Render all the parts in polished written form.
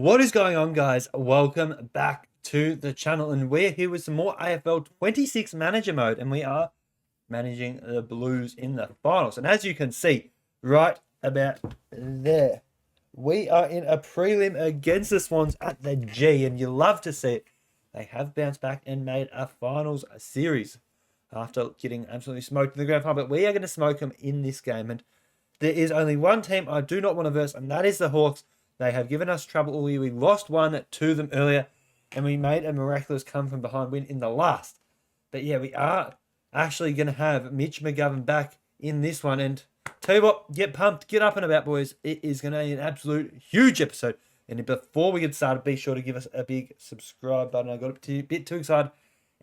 What is going on, guys? Welcome back to the channel, and we're here with some more AFL 26 manager mode, and we are managing the Blues in the finals. And as you can see right about there, we are in a prelim against the Swans at the G, and you love to see it. They have bounced back and made a finals series after getting absolutely smoked in the grand final, but we are going to smoke them in this game. And there is only one team I do not want to verse, and that is the Hawks. They have given us trouble all year. We lost one to them earlier, and we made a miraculous come from behind win in the last. But yeah, we are actually going to have Mitch McGovern back in this one. And tell you what, get pumped, get up and about, boys. It is going to be an absolute huge episode. And before we get started, be sure to give us a big subscribe button. I got a bit too excited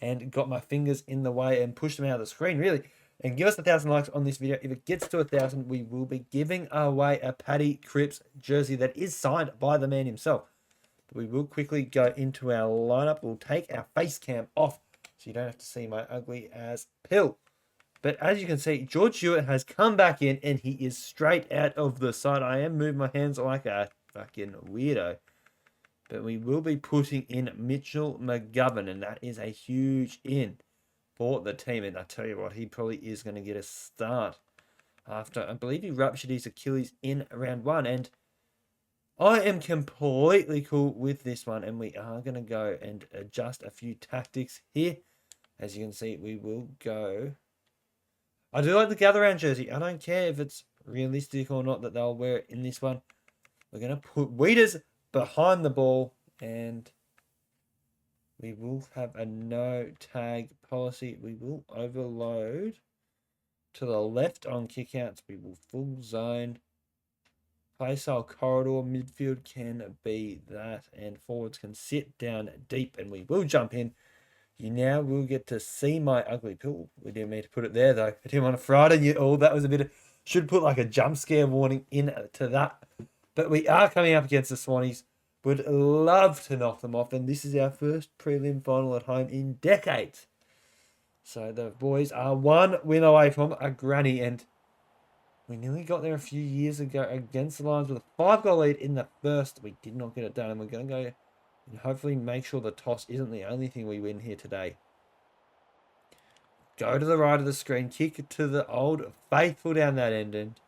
and got my fingers in the way and pushed them out of the screen, really. And give us 1,000 likes on this video. If it gets to 1,000, we will be giving away a Paddy Cripps jersey that is signed by the man himself. But we will quickly go into our lineup. We'll take our face cam off so you don't have to see my ugly ass pill. But as you can see, George Stewart has come back in and he is straight out of the side. I am moving my hands like a fucking weirdo. But we will be putting in Mitchell McGovern, and that is a huge in for the team. And I tell you what, he probably is going to get a start after, I believe he ruptured his Achilles in round one. And I am completely cool with this one, and we are going to go and adjust a few tactics here. As you can see, we will go. I do like the gather round jersey. I don't care if it's realistic or not that they'll wear it in this one. We're going to put Weeders behind the ball, and we will have a no tag policy. We will overload to the left on kickouts. We will full zone. Play style corridor. Midfield can be that. And forwards can sit down deep. And we will jump in. You now will get to see my ugly pill. We didn't mean to put it there, though. I didn't want to frighten you all. That was a bit of... Should put like a jump scare warning in to that. But we are coming up against the Swannies. Would love to knock them off, and this is our first prelim final at home in decades. So the boys are one win away from a granny, and we nearly got there a few years ago against the Lions with a 5-goal lead in the first. We did not get it done, and we're going to go and hopefully make sure the toss isn't the only thing we win here today. Go to the right of the screen, kick it to the old faithful down that end, and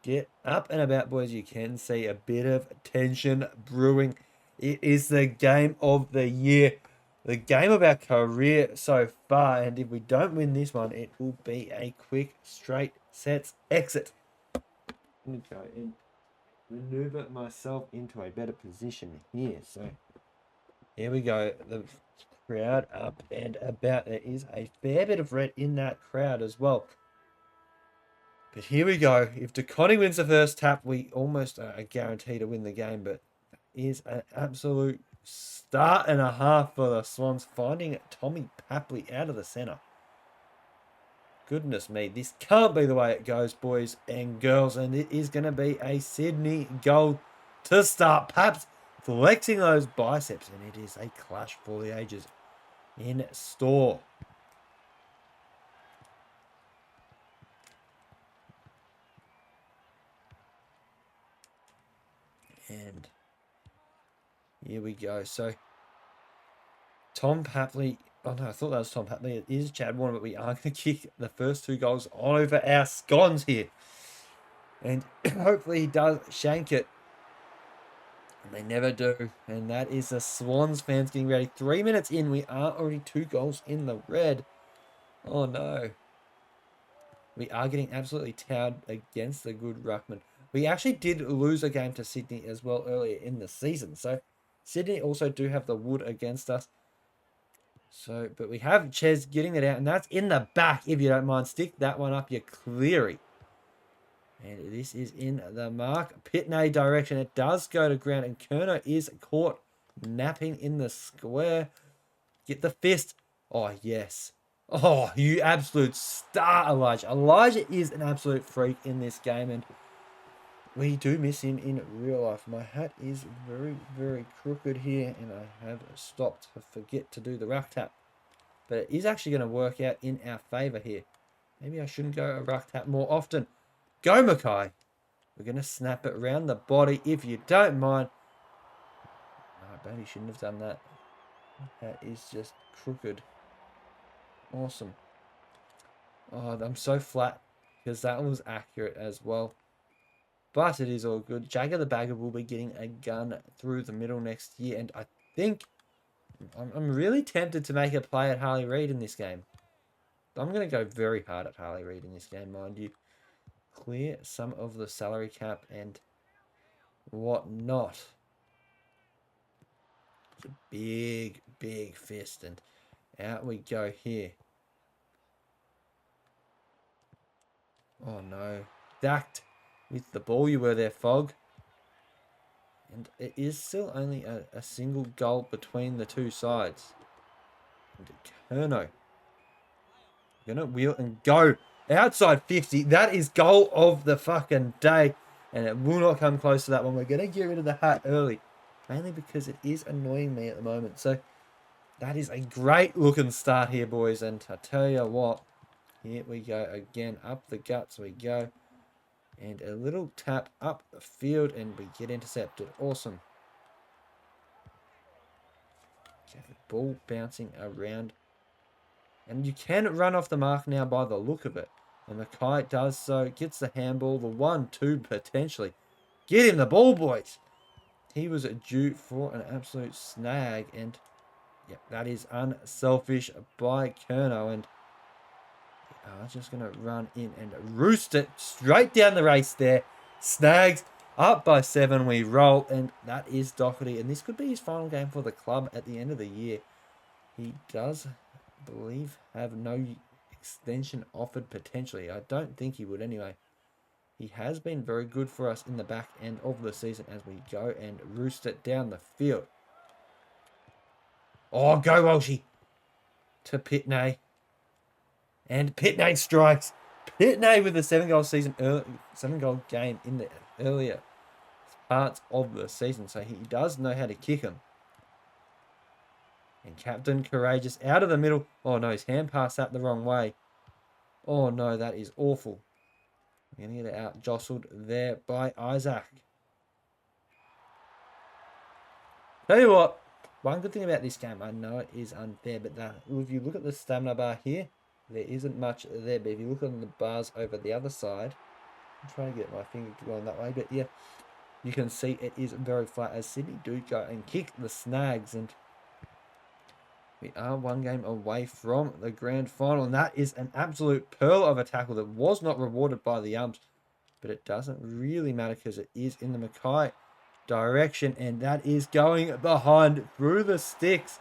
get up and about, boys. You can see a bit of tension brewing. It is the game of the year. The game of our career so far. And if we don't win this one, it will be a quick, straight sets exit. I'm going to go and maneuver myself into a better position here. So here we go. The crowd up and about. There is a fair bit of red in that crowd as well. But here we go. If DeConnie wins the first tap, we almost are guaranteed to win the game. But that is an absolute start and a half for the Swans, finding Tommy Papley out of the centre. Goodness me, this can't be the way it goes, boys and girls. And it is going to be a Sydney goal to start. Paps flexing those biceps. And it is a clash for the ages in store. And here we go. So, Tom Papley. Oh, no, I thought that was Tom Papley. It is Chad Warner, but we are going to kick the first 2 goals over our scones here. And hopefully he does shank it. And they never do. And that is the Swans fans getting ready. 3 minutes in, we are already 2 goals in the red. Oh, no. We are getting absolutely towed against the good ruckman. We actually did lose a game to Sydney as well earlier in the season. So Sydney also do have the wood against us. So, but we have Ches getting it out, and that's in the back. If you don't mind, stick that one up your Cleary. And this is in the mark Pitney direction. It does go to ground, and Kerno is caught napping in the square. Get the fist. Oh, yes. Oh, you absolute star, Elijah. Elijah is an absolute freak in this game, and we do miss him in real life. My hat is very, very crooked here, and I have stopped to forget to do the ruck tap. But it is actually going to work out in our favour here. Maybe I shouldn't go a ruck tap more often. Go, Mackay. We're going to snap it around the body if you don't mind. bet he shouldn't have done that. That is just crooked. Awesome. Oh, I'm so flat because that was accurate as well. But it is all good. Jagger the Bagger will be getting a gun through the middle next year. And I think I'm really tempted to make a play at Harley Reid in this game. I'm going to go very hard at Harley Reid in this game, mind you. Clear some of the salary cap and whatnot. It's a big, big fist. And out we go here. Oh, no. Dacked with the ball. You were there, Fog. And it is still only a single goal between the two sides. And Kerno gonna wheel and go outside 50. That is goal of the fucking day. And it will not come close to that one. We're gonna get rid of the hat early. Mainly because it is annoying me at the moment. So that is a great looking start here, boys. And I tell you what, here we go again. Up the guts we go. And a little tap up the field and we get intercepted. Awesome. Okay, the ball bouncing around. And you can run off the mark now by the look of it. And Mackay does so. Gets the handball. The 1-2 potentially. Get him the ball, boys. He was due for an absolute snag. And yeah, that is unselfish by Kerno. And just going to run in and roost it straight down the race there. Snags up by 7. We roll. And that is Doherty. And this could be his final game for the club at the end of the year. He does, I believe, have no extension offered potentially. I don't think he would anyway. He has been very good for us in the back end of the season as we go and roost it down the field. Oh, go Walshy. To Pitney. And Pitney strikes. Pitney with a 7-goal season, 7-goal game in the earlier parts of the season. So he does know how to kick him. And Captain Courageous out of the middle. Oh no, his hand passed that the wrong way. Oh no, that is awful. We're going to get it out jostled there by Isaac. Tell you what, one good thing about this game, I know it is unfair, but if you look at the stamina bar here, there isn't much there. But if you look on the bars over the other side, I'm trying to get my finger going that way, but yeah, you can see it is very flat as Sydney do go and kick the snags. And we are one game away from the grand final, and that is an absolute pearl of a tackle that was not rewarded by the umps, but it doesn't really matter because it is in the Mackay direction, and that is going behind through the sticks.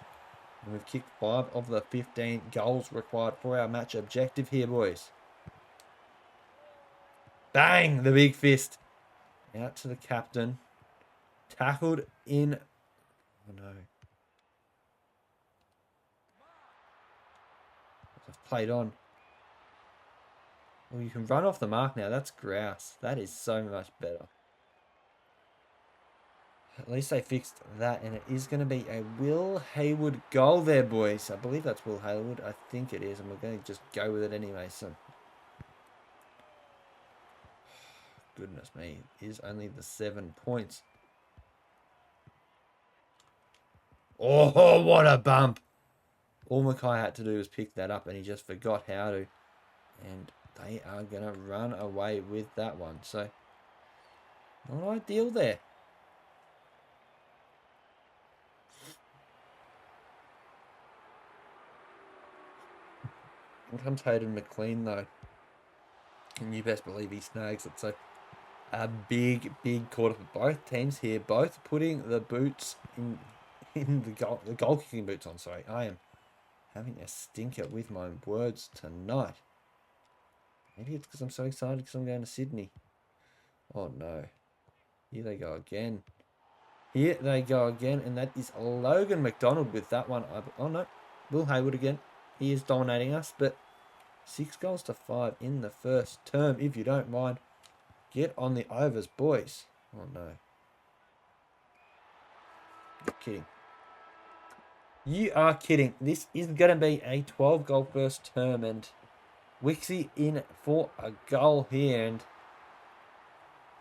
And we've kicked 5 of the 15 goals required for our match objective here, boys. Bang! The big fist. Out to the captain. Tackled in. Oh no. I've played on. Well, you can run off the mark now. That's grouse. That is so much better. At least they fixed that, and it is going to be a Will Hayward goal there, boys. I believe that's Will Hayward. I think it is, and we're going to just go with it anyway. So, goodness me, it is only the 7 points. Oh, what a bump. All Mackay had to do was pick that up, and he just forgot how to. And they are going to run away with that one. So, not ideal there. Here comes Hayden McLean, though. And you best believe he snags it. So, a big, big quarter for both teams here. Both putting the boots in the goal kicking boots on. Sorry, I am having a stinker with my words tonight. Maybe it's because I'm so excited because I'm going to Sydney. Oh, no. Here they go again. Here they go again. And that is Logan McDonald with that one. Oh, no. Will Hayward again. He is dominating us, but 6 goals to 5 in the first term, if you don't mind. Get on the overs, boys. Oh, no. You're kidding. You are kidding. This is going to be a 12-goal first term, and Wixie in for a goal here. And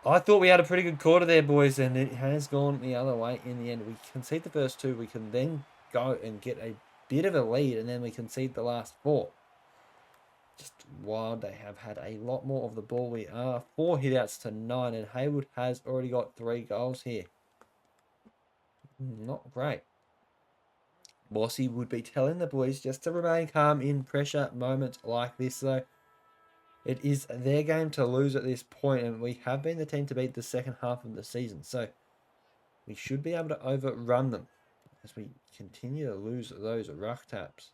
I thought we had a pretty good quarter there, boys, and it has gone the other way in the end. We concede the first two. We can then go and get a bit of a lead, and then we concede the last four. Just wild. They have had a lot more of the ball. We are 4 hitouts to 9, and Haywood has already got 3 goals here. Not great. Bossy would be telling the boys just to remain calm in pressure moments like this, though. It is their game to lose at this point, and we have been the team to beat the second half of the season, so we should be able to overrun them as we continue to lose those ruck taps.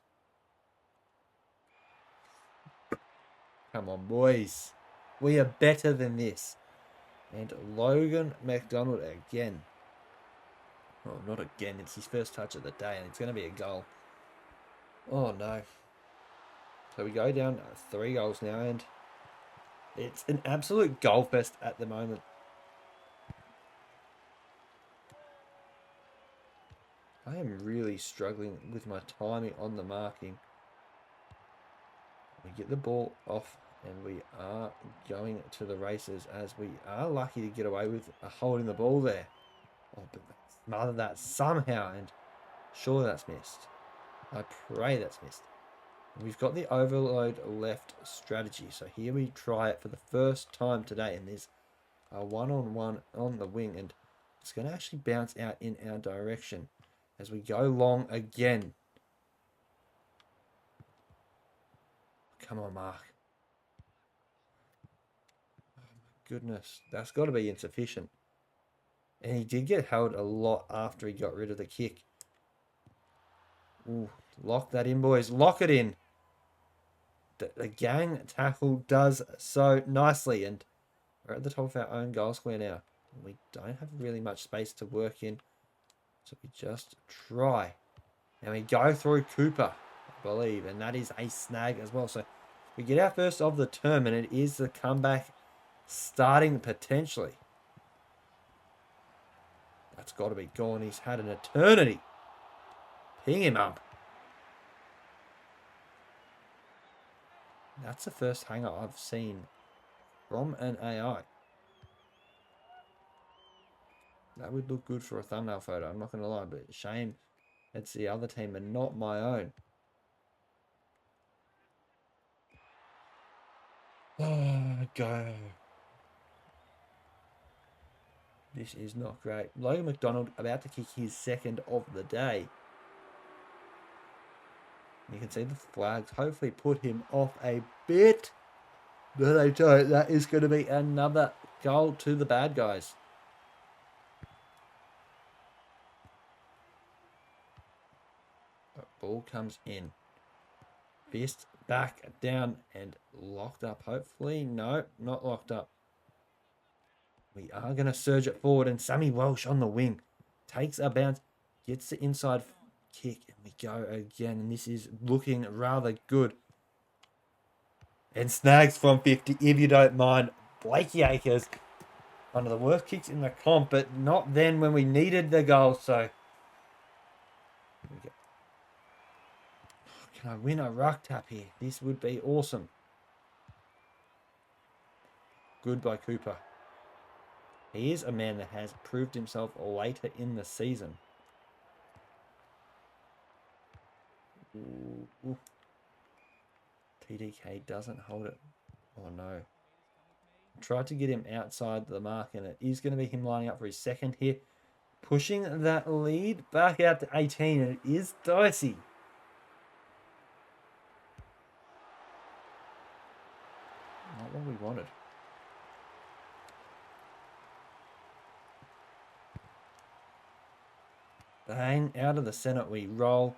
Come on, boys. We are better than this. And Logan McDonald again. Oh, not again. It's his first touch of the day, and it's going to be a goal. Oh, no. So we go down 3 goals now, and it's an absolute goal fest at the moment. I am really struggling with my timing on the marking. We get the ball off, and we are going to the races as we are lucky to get away with holding the ball there. Oh, but smother that somehow, and sure that's missed. I pray that's missed. We've got the overload left strategy. So here we try it for the first time today, and there's a one-on-one on the wing, and it's going to actually bounce out in our direction as we go long again. Come on, Mark. Oh my goodness, that's got to be insufficient. And he did get held a lot after he got rid of the kick. Ooh, lock that in, boys. Lock it in. The gang tackle does so nicely, and we're at the top of our own goal square now. We don't have really much space to work in, so we just try. And we go through Cooper, I believe, and that is a snag as well. So we get our first of the term, and it is the comeback starting potentially. That's got to be gone. He's had an eternity. Ping him up. That's the first hanger I've seen from an AI. That would look good for a thumbnail photo, I'm not going to lie, but shame it's the other team and not my own. Oh, go. This is not great. Logan McDonald about to kick his second of the day. You can see the flags hopefully put him off a bit. But they don't. That is going to be another goal to the bad guys. Ball comes in. Fist back down and locked up. Hopefully, no, not locked up. We are going to surge it forward, and Sammy Welsh on the wing takes a bounce, gets the inside kick, and we go again. And this is looking rather good. And snags from 50, if you don't mind. Blakey Acres, one of the worst kicks in the comp, but not then when we needed the goal. So, can I win a ruck tap here? This would be awesome. Good by Cooper. He is a man that has proved himself later in the season. Ooh. TDK doesn't hold it. Oh no. Tried to get him outside the mark, and it is going to be him lining up for his second here. Pushing that lead back out to 18, and it is dicey. Not what we wanted. Bang, out of the centre we roll.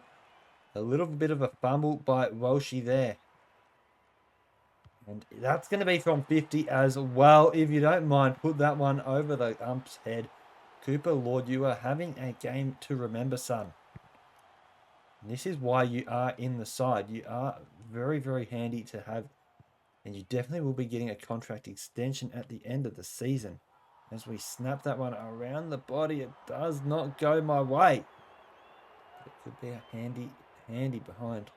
A little bit of a fumble by Welshie there. And that's going to be from 50 as well. If you don't mind, put that one over the ump's head. Cooper Lord, you are having a game to remember, son. And this is why you are in the side. You are very, very handy to have. And you definitely will be getting a contract extension at the end of the season. As we snap that one around the body, it does not go my way. It could be a handy behind.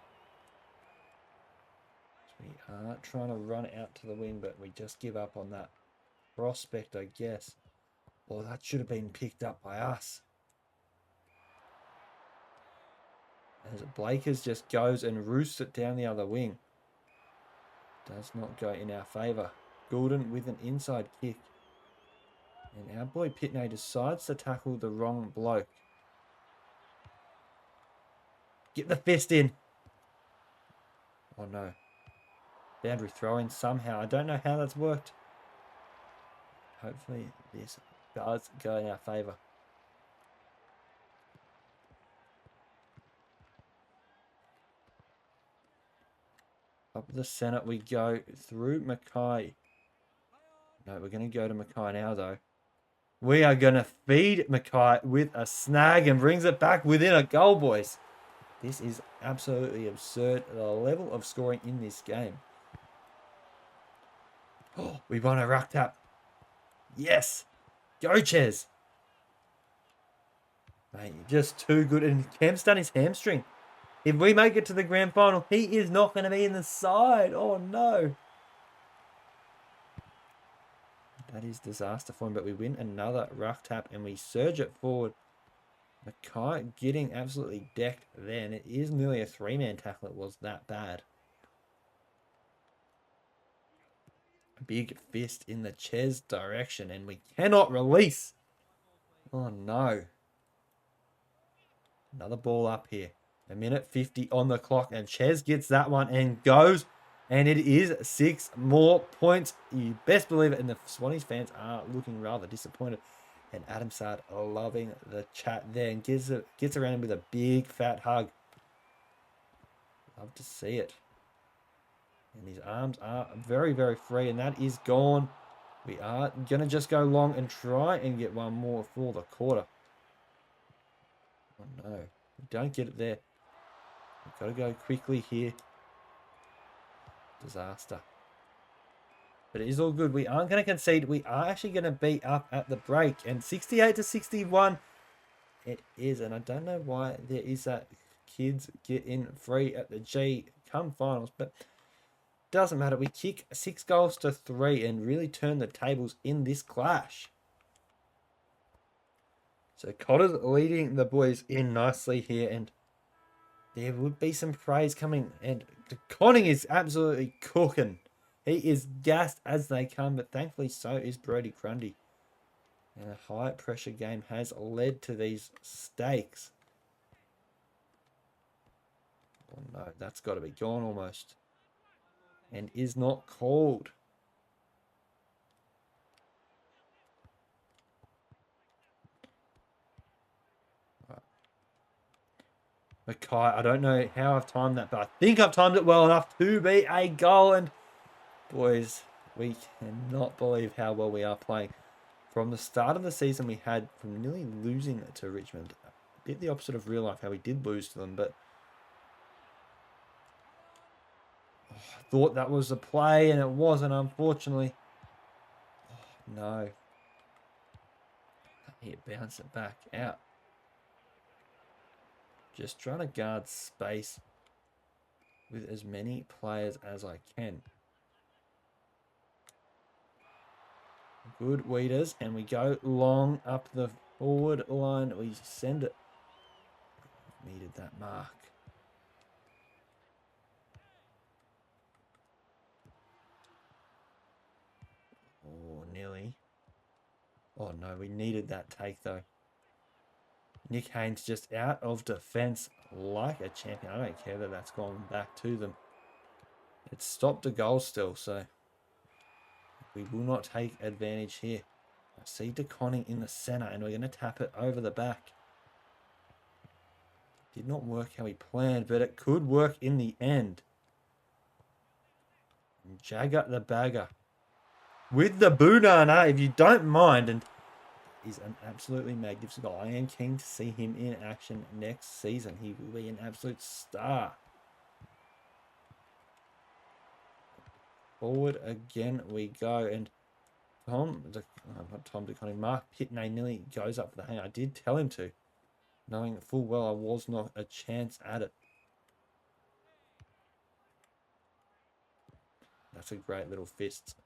We are trying to run it out to the wing, but we just give up on that. prospect, I guess. Well, that should have been picked up by us. As Blakers just goes and roosts it down the other wing. Does not go in our favour. Goulden with an inside kick. And our boy Pitney decides to tackle the wrong bloke. Get the fist in. Oh no. Boundary throw in somehow. I don't know how that's worked. Hopefully this does go in our favour. Up the centre we go through Mackay. No, we're going to go to Mackay now though. We are going to feed Mackay with a snag and brings it back within a goal, boys. This is absolutely absurd, the level of scoring in this game. Oh, we won a ruck tap. Yes. Go, Ches. Mate, you're just too good. And Cam's done his hamstring. If we make it to the grand final, he is not going to be in the side. Oh, no. That is disaster for him, but we win another ruck tap and we surge it forward. Mackay getting absolutely decked there, and it is nearly a three-man tackle. It was that bad. A big fist in the Ches direction, and we cannot release. Oh, no. Another ball up here. A minute 50 on the clock, and Ches gets that one and goes. And it is 6 more points. You best believe it. And the Swannies fans are looking rather disappointed. And Adam Sard loving the chat there and gets around him with a big fat hug. Love to see it. And his arms are very, very free. And that is gone. We are going to just go long and try and get one more for the quarter. Oh no. We don't get it there. We've got to go quickly here. Disaster. But it is all good. We aren't going to concede. We are actually going to be up at the break. And 68-61 it is. And I don't know why there is that kids get in free at the G come finals. But doesn't matter. We kick 6 goals to 3 and really turn the tables in this clash. So Cotter's leading the boys in nicely here. And there would be some praise coming. And Conning is absolutely cooking. He is gassed as they come, but thankfully so is Brody Grundy. And a high pressure game has led to these stakes. Oh no, that's got to be gone almost. And is not called. Mackay, I don't know how I've timed that, but I think I've timed it well enough to be a goal. And boys, we cannot believe how well we are playing. From the start of the season, we had from nearly losing to Richmond. A bit the opposite of real life, how we did lose to them. But I thought that was a play, and it wasn't, unfortunately. Oh, no. Here, bounce it back out. Just trying to guard space with as many players as I can. Good weeders, and we go long up the forward line. We send it. Needed that mark. Oh, nearly. Oh no, we needed that take though. Nick Haynes just out of defence like a champion. I don't care that that's gone back to them. It's stopped a goal still, so we will not take advantage here. I see DeConning in the centre, and we're going to tap it over the back. Did not work how we planned, but it could work in the end. And Jagger the bagger with the Boonana, if you don't mind, and is an absolutely magnificent goal. I am keen to see him in action next season. He will be an absolute star. Forward again we go, and Mark Pitney nearly goes up for the hang. I did tell him to, knowing full well I was not a chance at it. That's a great little fist.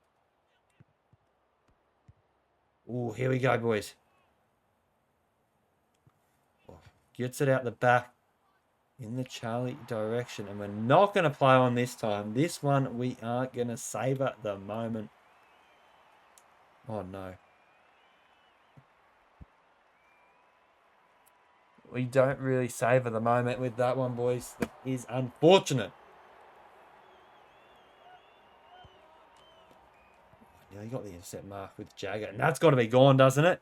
Oh, here we go, boys. Oh, gets it out the back in the Charlie direction. And we're not going to play on this time. This one we are going to savor the moment. Oh, no. We don't really savor the moment with that one, boys. That is unfortunate. Nearly got the intercept mark with Jagger. And that's got to be gone, doesn't it?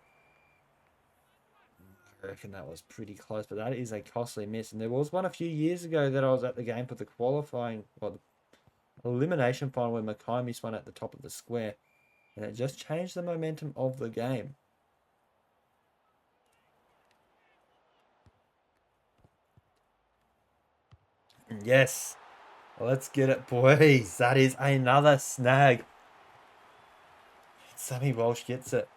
I reckon that was pretty close, but that is a costly miss. And there was one a few years ago that I was at the game for the qualifying, well, the elimination final where Mackay missed one at the top of the square. And it just changed the momentum of the game. Yes. Let's get it, boys. That is another snag. Sammy Walsh gets it.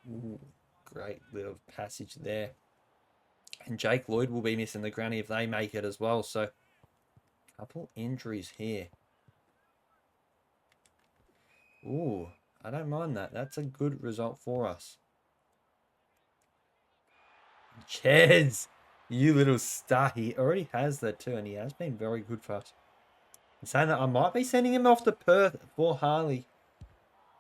Ooh, great little passage there. And Jake Lloyd will be missing the granny if they make it as well. So, couple injuries here. Ooh, I don't mind that. That's a good result for us. Cheds, you little star. He already has that too, and he has been very good for us. I'm saying that I might be sending him off to Perth for Harley.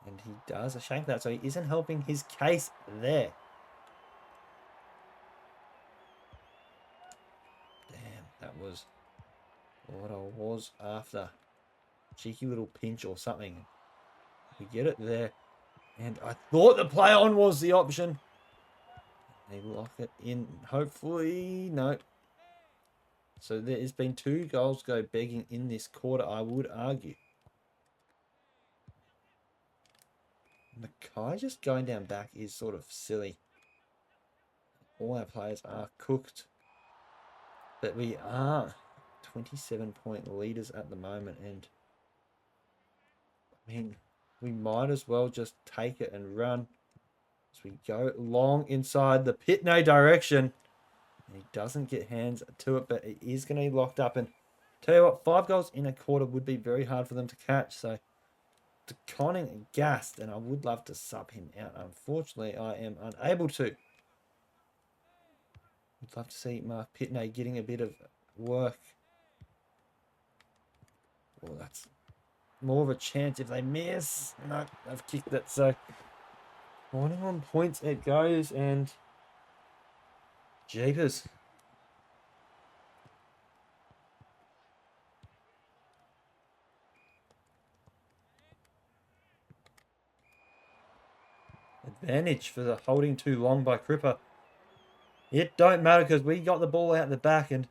And he does. A shame for that. So he isn't helping his case there. Damn, that was what I was after. Cheeky little pinch or something. We get it there. And I thought the play on was the option. They lock it in. Hopefully, no. So there's been 2 goals go begging in this quarter, I would argue. Mackay just going down back is sort of silly. All our players are cooked. But we are 27-point leaders at the moment. And, I mean, we might as well just take it and run. As we go long inside the Pitney direction. And he doesn't get hands to it, but it is going to be locked up. And tell you what, 5 goals in a quarter would be very hard for them to catch. So, Conning gassed, and I would love to sub him out. Unfortunately, I am unable to. Would love to see Mark Pitney getting a bit of work. Well, that's more of a chance if they miss. No, I've kicked it. So, 21 points it goes, and jeepers. Advantage for the holding too long by Cripper. It don't matter because we got the ball out the back and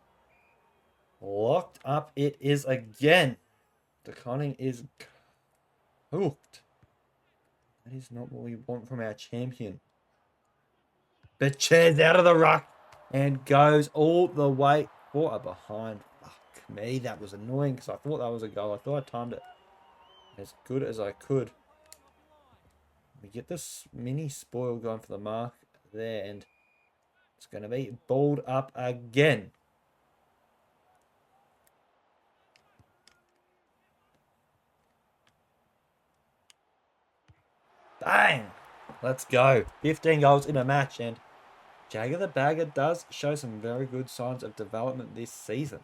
locked up it is again. The Conning is hooked. That is not what we want from our champion. But Chairs out of the ruck and goes all the way for a behind. Fuck me, that was annoying because I thought that was a goal. I thought I timed it as good as I could. We get this mini spoil going for the mark there, and it's going to be balled up again. Bang! Let's go. 15 goals in a match, and Jagger the Bagger does show some very good signs of development this season.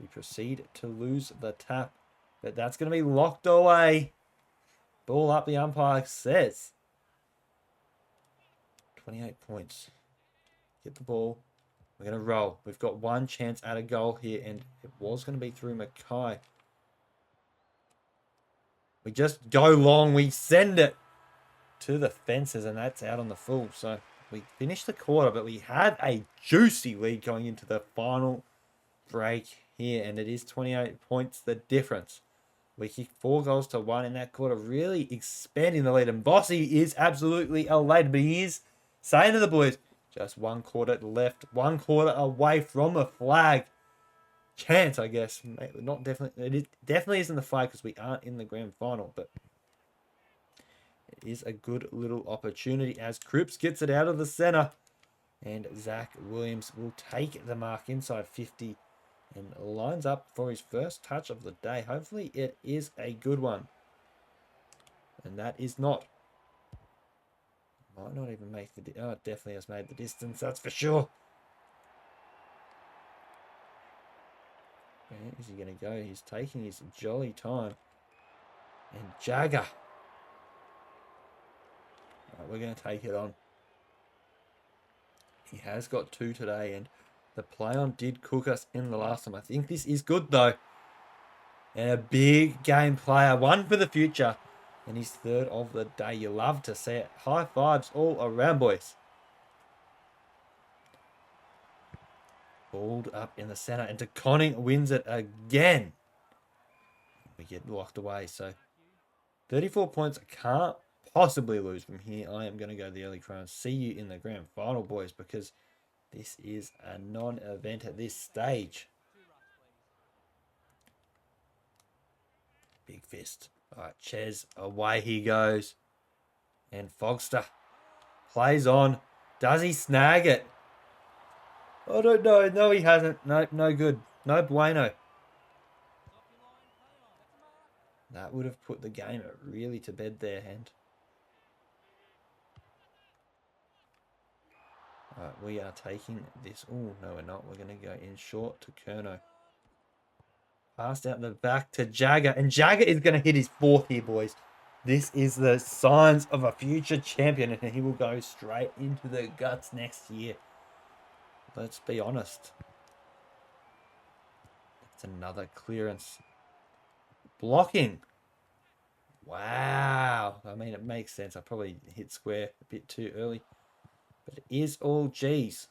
We proceed to lose the tap, but that's going to be locked away. Ball up, the umpire says. 28 points. Get the ball. We're going to roll. We've got one chance at a goal here, and it was going to be through Mackay. We just go long. We send it to the fences, and that's out on the full. So we finished the quarter, but we had a juicy lead going into the final break here, and it is 28 points the difference. We kicked 4 goals to 1 in that quarter, really expanding the lead. And Bossy is absolutely elated, but he is saying to the boys, just 1 quarter left, 1 quarter away from the flag. Chance, I guess. Not definitely. It definitely isn't the flag because we aren't in the grand final, but it is a good little opportunity as Cripps gets it out of the center. And Zach Williams will take the mark inside 50. And lines up for his first touch of the day. Hopefully it is a good one. And that is not. Might not even make the... Oh, it definitely has made the distance. That's for sure. Where is he going to go? He's taking his jolly time. And Jagger. Right, we're going to take it on. He has got 2 today. And the play on did cook us in the last time. I think this is good though. And a big game player. One for the future. And his 3rd of the day. You love to see it. High fives all around, boys. Balled up in the centre. And DeConning wins it again. We get locked away. So 34 points. I can't possibly lose from here. I am going to go the early crown. See you in the grand final, boys. Because this is a non-event at this stage. Big fist. All right, Ches, away he goes. And Fogster plays on. Does he snag it? I don't know. No, he hasn't. Nope, no good. No bueno. That would have put the game really to bed there, and all right, we are taking this. Oh, no, we're not. We're going to go in short to Kerno. Passed out the back to Jagger. And Jagger is going to hit his 4th here, boys. This is the signs of a future champion. And he will go straight into the guts next year. Let's be honest. That's another clearance. Blocking. Wow. I mean, it makes sense. I probably hit square a bit too early. But it is all G's.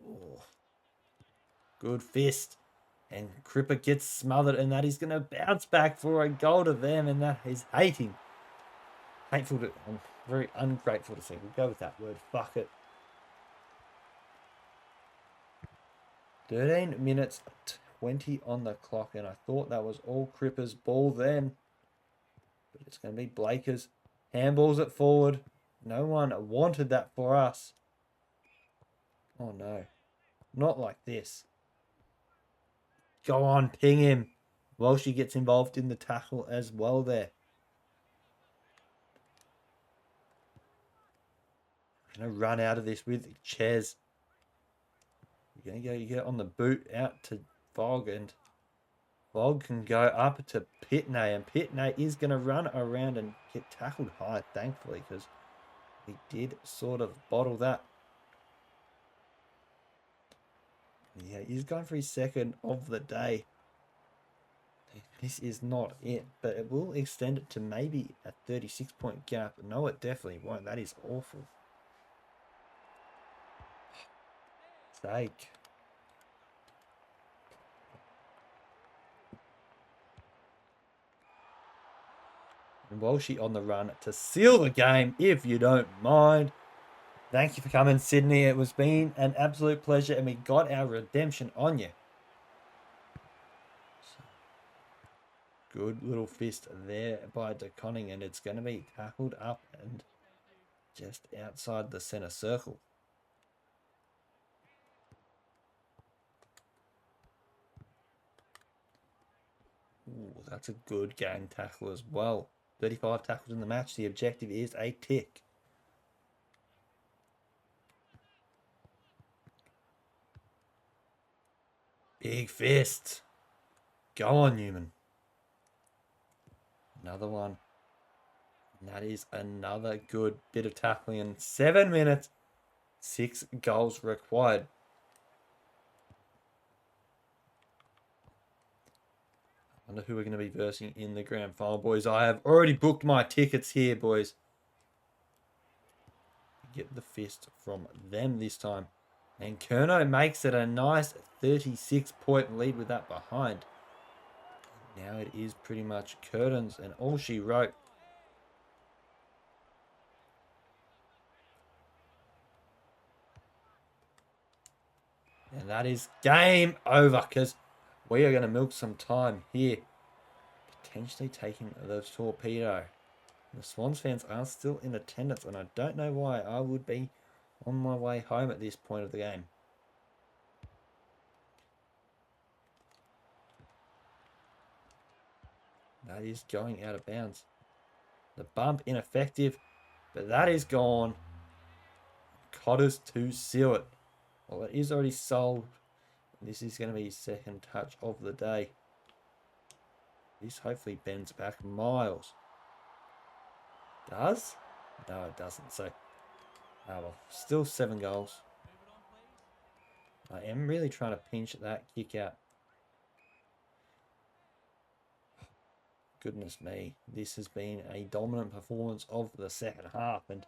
Oh. Good fist. And Cripper gets smothered, and that is going to bounce back for a goal to them, and that is hating. Hateful to... I'm very ungrateful to see. We'll go with that word. Fuck it. 13 minutes, 20 on the clock, and I thought that was all Cripper's ball then. But it's going to be Blaker's. Handballs it forward. No one wanted that for us. Oh, no. Not like this. Go on, ping him. Walshy gets involved in the tackle as well there. I'm going to run out of this with Ches. You're going to go get on the boot out to Fogg, and Fogg can go up to Pitney, and Pitney is going to run around and get tackled high, thankfully, because he did sort of bottle that. Yeah, he's going for his 2nd of the day. This is not it, but it will extend it to maybe a 36-point gap. No, it definitely won't. That is awful. Sake. And Walshy on the run to seal the game, if you don't mind. Thank you for coming, Sydney. It was been an absolute pleasure, and we got our redemption on you. Good little fist there by DeConning, and it's going to be tackled up and just outside the centre circle. Ooh, that's a good gang tackle as well. 35 tackles in the match. The objective is a tick. Big fist. Go on, Newman. Another one. And that is another good bit of tackling in 7 minutes. 6 goals required. I wonder who we're going to be versing in the grand final, boys. I have already booked my tickets here, boys. Get the fist from them this time. And Kerno makes it a nice 36-point lead with that behind. Now it is pretty much curtains and all she wrote. And that is game over, because we are going to milk some time here. Potentially taking the torpedo. The Swans fans are still in attendance, and I don't know why. I would be on my way home at this point of the game. That is going out of bounds. The bump ineffective, but that is gone. Cotters to seal it. Well, it is already sold. This is going to be his second touch of the day. This hopefully bends back miles. Does? No, it doesn't. So, well, still 7 goals. I am really trying to pinch that kick out. Goodness me, this has been a dominant performance of the second half, and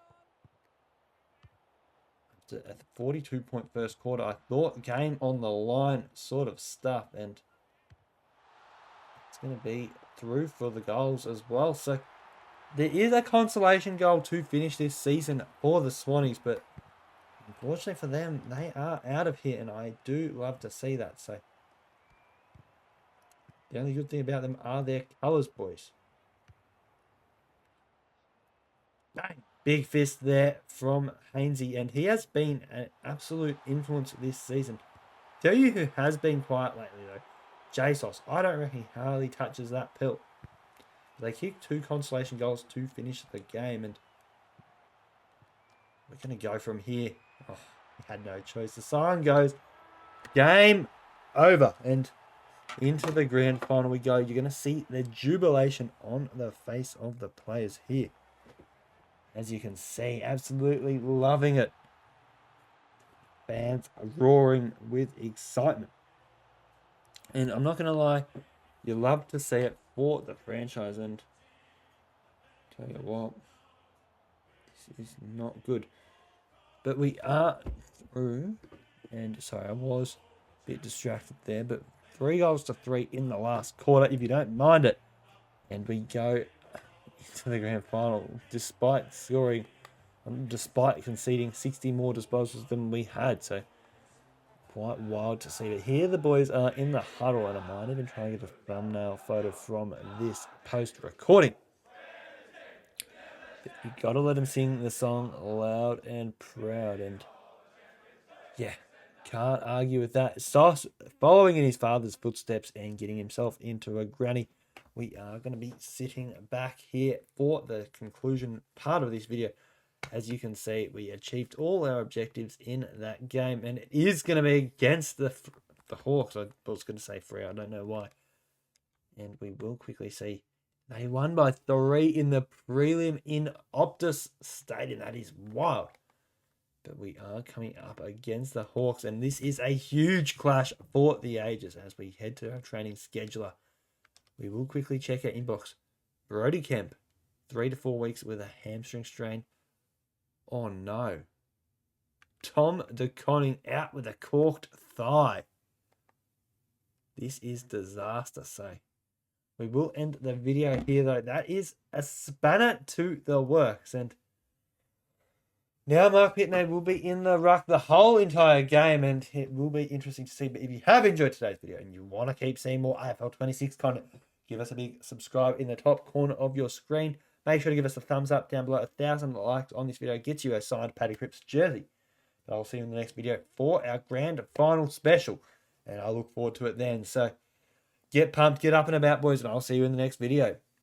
at the 42-point first quarter, I thought game on the line sort of stuff, and it's going to be through for the goals as well. So there is a consolation goal to finish this season for the Swannies, but unfortunately for them, they are out of here, and I do love to see that. So the only good thing about them are their colours, boys. Bang. Big fist there from Hainsey, and he has been an absolute influence this season. Tell you who has been quiet lately, though. Jesus. I don't reckon he hardly touches that pill. They kicked 2 consolation goals to finish the game, and we're going to go from here. Oh, he had no choice. The siren goes, game over, and into the grand final we go. You're going to see the jubilation on the face of the players here. As you can see, absolutely loving it. Fans are roaring with excitement. And I'm not going to lie, you love to see it for the franchise. And tell you what, this is not good. But we are through. And sorry, I was a bit distracted there. But 3 goals to 3 in the last quarter, if you don't mind it. And we go into the grand final, despite conceding 60 more disposals than we had. So quite wild to see. But here the boys are in the huddle, and I might even try and get a thumbnail photo from this post recording. But you got to let him sing the song loud and proud, and yeah, can't argue with that. Sauce following in his father's footsteps and getting himself into a granny. We are going to be sitting back here for the conclusion part of this video. As you can see, we achieved all our objectives in that game, and it is going to be against the Hawks. I was going to say Freo, I don't know why. And we will quickly see they won by 3 in the prelim in Optus Stadium. That is wild. But we are coming up against the Hawks, and this is a huge clash for the ages as we head to our training scheduler. We will quickly check our inbox. Brody Kemp, 3 to 4 weeks with a hamstring strain. Oh no. Tom DeConning out with a corked thigh. This is disaster, so we will end the video here, though. That is a spanner to the works, and now Mark Pitney will be in the ruck the whole entire game, and it will be interesting to see. But if you have enjoyed today's video and you want to keep seeing more AFL 26 content, give us a big subscribe in the top corner of your screen. Make sure to give us a thumbs up down below. 1,000 likes on this video gets you a signed Paddy Cripps jersey. But I'll see you in the next video for our grand final special, and I look forward to it then. So get pumped, get up and about, boys, and I'll see you in the next video.